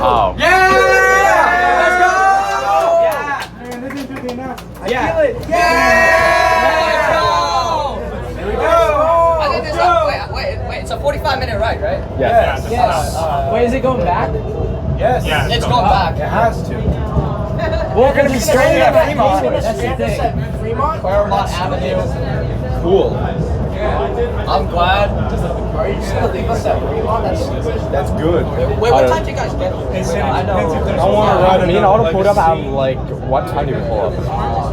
Oh. Yeah! Let's go! I feel it. Let's go! Here we go! I think this wait, it's a 45-minute ride, right? Yes. Yes. Wait, is it going back? Yes. Yeah, It's going back. It has to. Well, because it's straight at at Fremont. Fremont. That's the thing. Claremont Avenue. Cool. I'm glad. Are you just gonna leave us at Fremont? That's good. Wait, what time do you guys get here? I know. I want to ride Me and Otto pulled up at like, what time did we pull up?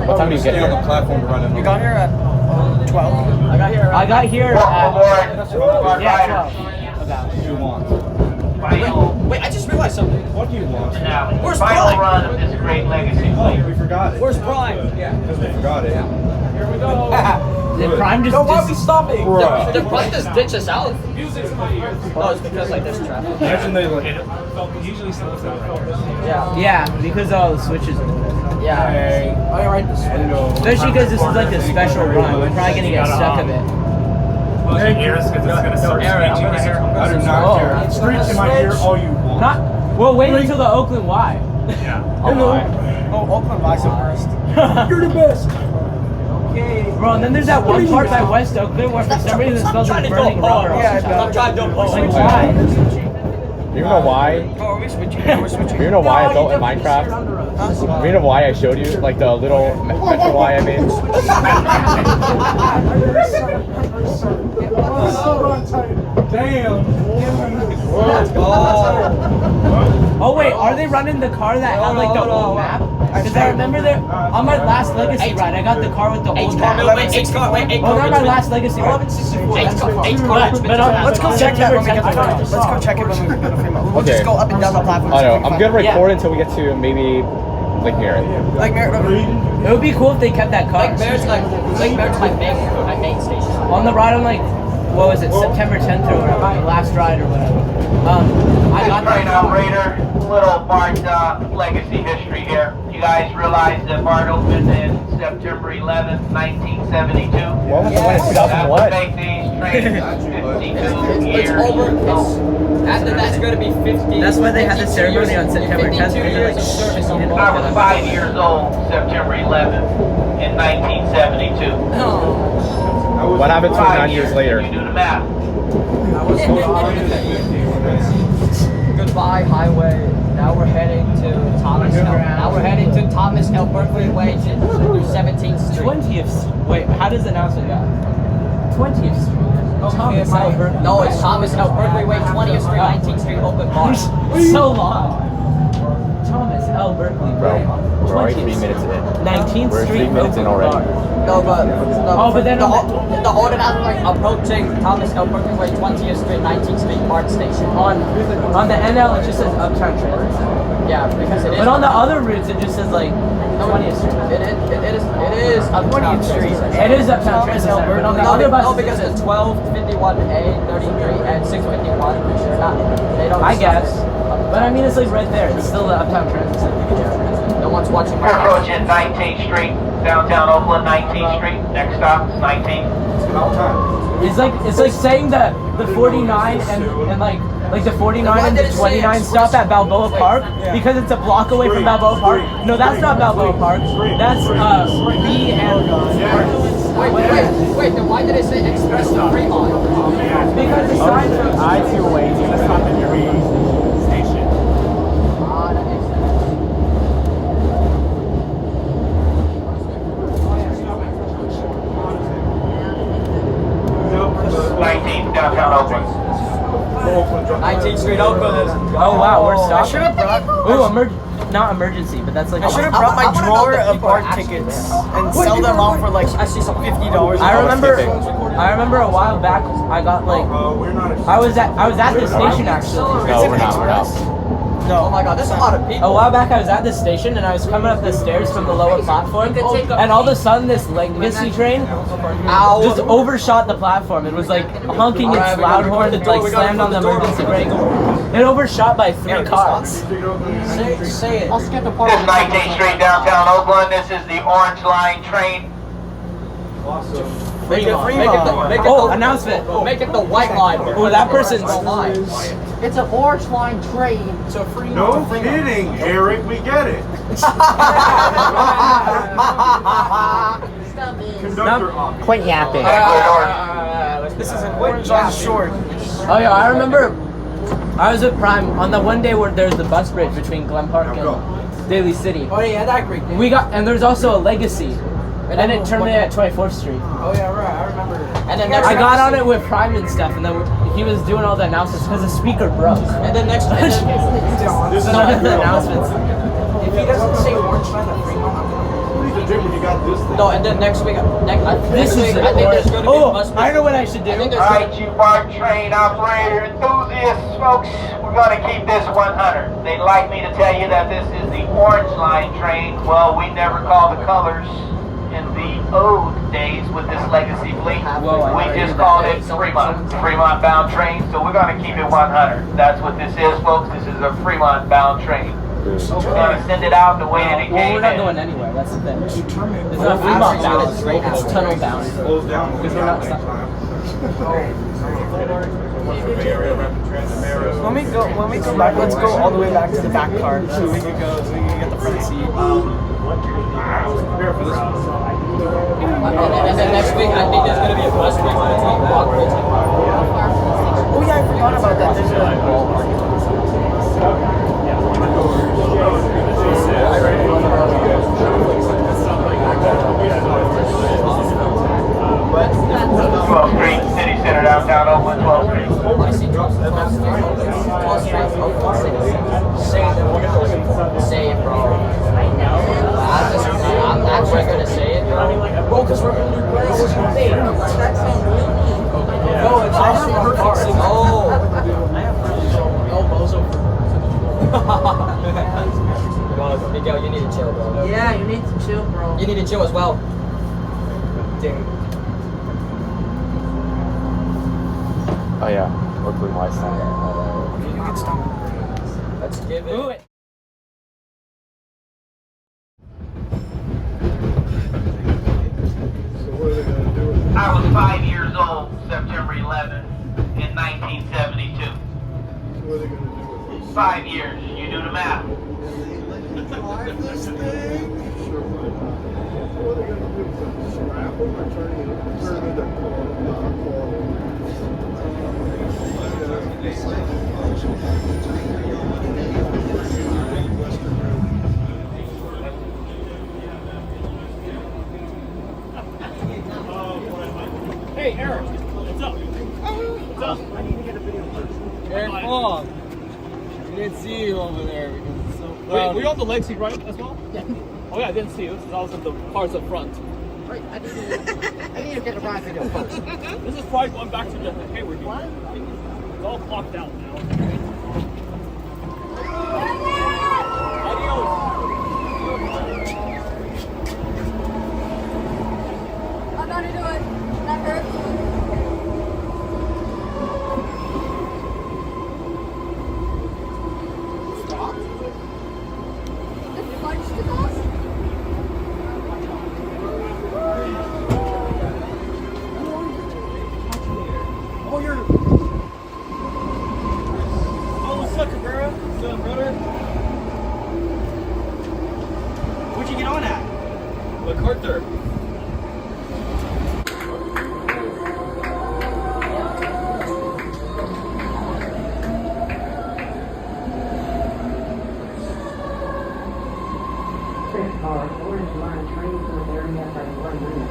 What time did you get Stay on the here? platform to run in. You got here at 12. I got here. I got here at 12. What do you want? Wait, I just realized something. What do you want? Where's Final Prime? run of this great legacy. Oh, we forgot it. Where's Prime? Yeah. Because we forgot it. The Prime just. Why are we stopping? Bruh. The Prime just ditch us out. Oh, it's because like there's traffic. Imagine they like. Yeah, because all the switches. Yeah. Hey, I write this. Especially because this is like a special run. We're probably gonna get stuck of it. Close your ears because it's going to start Aaron, I'm screeching gonna here. I do not Oh. care. Screech in my ear all you want. Not. Well, wait until the Oakland Y. Yeah. Oh, Oakland buys it first. You're the best. Bro, and then there's that one part by West Oakland where for some reason it smells like burning rubber. I'm trying to do Like, why? You know why? Oh, are we switching? We're switching. You know why I built in Minecraft? You know why I showed you like the little Metro Y I made? Damn. Let's go. Oh wait, are they running the car that had like the old map? Because I remember there on my last Legacy ride, I got the car with the old map. Wait, 8 car. Oh, not my last Legacy ride. 8 car. Let's go check that when we get to Fremont. Let's go check it when we get to Fremont. We'll Okay. just go up and down the platform. I know. I'm gonna record until we get to maybe Lake Merritt. Like Merritt. It would be cool if they kept that car. Like Merritt's my main station. On the ride on like, what was it, September 10th or whatever, my last ride or whatever. I got Right that now, car. Raider, little BART legacy history here. You guys realize that BART opened in September 11th, 1972? What was the one in 2000 That what? would make these trains 52 years old. After that's going to be 50. That's why they had the ceremony on September 10th. 52 years of service on board. I was 5 years old September 11th in 1972. What happened 29 years later? You do the math. Goodbye highway. Now we're heading to Thomas L. Now we're heading to Thomas L. Berkeley Way to 17th Street. 20th. Wait, how does the announcement go? 20th Street. Thomas L. Berkeley. No, it's Thomas L. Berkeley Way, 20th Street, 19th Street, Oakland Bar. So long. Thomas L. Berkeley Way. We're already 3 minutes in. 19th We're 3 Street. minutes in already. No, but but then the order now like approaching Thomas L. Berkeley Way, 20th Street, 19th Street, BART Station. On the NL it just says Uptown Transit. Yeah, because it is. But on the other routes it just says like 20th Street. It is Uptown Street. It is Uptown Transit Center, but on the other buses No, because it's 1251A, 33, and 651. They're not. They don't. I guess. But I mean it's like right there. It's still the Uptown Transit Center. No one's watching We're my approaching 19th Street, downtown Oakland, 19th Street. Next stop is 19th. It's like saying that the 49 and like the 49 and the 29 stop at Balboa Park because it's a block away from Balboa Park. No, that's not Balboa Park. That's B and Wait, then why did it say Express to Fremont? because the sign says I see a way to stop in every station. That makes sense. 19th, downtown Oakland. 19th Street, Oakland. oh wow, we're I stopping. should have brought. not emergency, but that's like. I should have brought my drawer of BART tickets and sell them off for like I see some $50. I remember a while back I got like I was at the station actually. No, we're not. No. Oh my god, there's a lot of people. A while back I was at the station and I was coming up the stairs from the lower platform and all of a sudden this Legacy train just overshot the platform. It was like honking its loud horn and like slammed on the emergency brake. It overshot by 3 cars. Say it. This is 19th Street, downtown Oakland. This is the Orange Line train. Make it announcement. Make it the white line. Oh, that person's line. It's an orange line train. So Fremont. No kidding, Eric. We get it. Conductor office. Quit yapping. This is an orange line short. Oh yeah, I remember. I was with Prime on the one day where there's the bus bridge between Glen Park and Daly City. Oh yeah, that great. We got, and there's also a Legacy, and then it terminated at 24th Street. Oh yeah, right. I remember. And then I got on it with Prime and stuff, and then he was doing all the announcements because the speaker broke. And then next. This is None of the announcements. If he doesn't say orange line at Fremont, I'm gonna. What do you do when you got this thing? No, and then next week, This is I think there's going to be a bus. I know what I should do. I think there's Alright, you BART train operator enthusiasts, folks, we're going to keep this 100. They'd like me to tell you that this is the orange line train. Well, we never call the colors in the old days with this legacy fleet. We just called it Fremont bound train, so we're going to keep it 100. That's what this is, folks. This is a Fremont bound train. We're going to send it out the way that it Well, came we're not in. going anywhere. That's the thing. It's not Fremont bound. It's tunnel bound. Close down. Because we're not. When we go back, let's go all the way back to the back car so we can get the front seat. I was prepared for this one. And then next week, I think there's going to be a bus break between Oakland. Oh yeah, I forgot about that. There's Street, City Center, downtown Oakland, 12th Street. I see drops in the back. 12th Street, Oakland City. Say it, say it, bro. I'm actually going to say it, bro. Bro, because we're in a new place. No, it's also perfect. Oh, bozo. Miguel, you need to chill, bro. Yeah, you need to chill, bro. You need to chill as well. Dude. Oh yeah, Oakland Y style. You can stop. Let's give it. Do it. I was 5 years old, September 11th, in 1972. 5 years, you do the math. Hey, Eric, what's up? What's up? I need to get a video first. Eric Long. We didn't see you over there because it's so Wait, crowded. were you on the Legacy ride as well? Yeah. Oh yeah, I didn't see you because I was in the cars up front. Right, I need to get a ride video first. This is probably going back to the Hayward. It's all clocked out now. Adios. I'm not into it. That hurt. Stop. The punch to us? Oh, you're. Oh, what's up, Cabrera? What's up, brother? Where'd you get on at? MacArthur. Orange line train from the area by 1 minute.